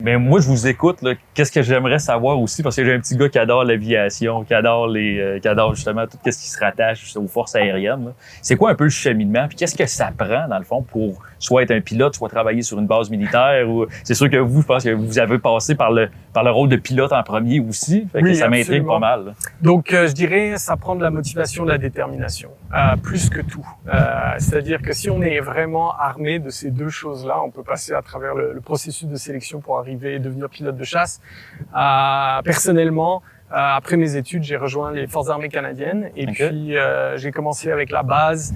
Mais moi, je vous écoute, là. Qu'est-ce que j'aimerais savoir aussi, parce que j'ai un petit gars qui adore l'aviation, qui adore justement tout ce qui se rattache aux forces aériennes, là. C'est quoi un peu le cheminement? Puis qu'est-ce que ça prend, dans le fond, pour soit être un pilote, soit travailler sur une base militaire? Ou... C'est sûr que vous, je pense que vous avez passé par le rôle de pilote en premier aussi. Fait que oui, ça m'intrigue pas mal, là. Donc, je dirais, ça prend de la motivation, de la détermination, plus que tout. C'est-à-dire que si on est vraiment armé de ces deux choses-là, on peut passer à travers le processus de sélection pour arriver et devenir pilote de chasse. Personnellement, après mes études, j'ai rejoint les Forces armées canadiennes et puis j'ai commencé avec la base.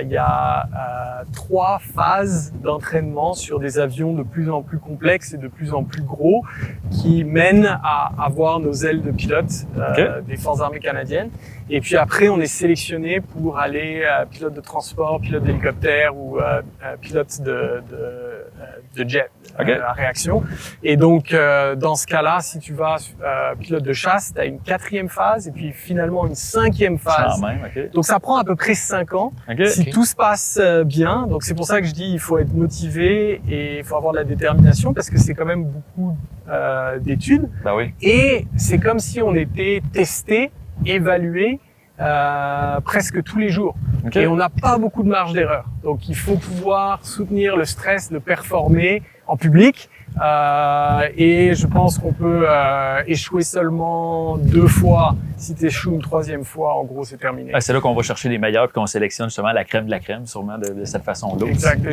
Il y a 3 phases d'entraînement sur des avions de plus en plus complexes et de plus en plus gros qui mènent à avoir nos ailes de pilote des Forces armées canadiennes. Et puis après, on est sélectionné pour aller pilote de transport, pilote d'hélicoptère ou pilote de jet à réaction. Et donc, dans ce cas-là, si tu vas pilote de chasse, tu as une 4e phase et puis finalement une 5e phase. Donc, ça prend à peu près 5 ans si tout se passe bien. Donc, c'est pour ça que je dis il faut être motivé et il faut avoir de la détermination parce que c'est quand même beaucoup d'études. Ben oui. Et c'est comme si on était testé, évalué presque tous les jours. Et on n'a pas beaucoup de marge d'erreur. Donc, il faut pouvoir soutenir le stress de performer en public. Et je pense qu'on peut échouer seulement 2 fois. Si tu échoues une 3e fois, en gros, c'est terminé. C'est là qu'on va chercher les meilleurs et qu'on sélectionne justement la crème de la crème, sûrement de cette façon-là. Exact.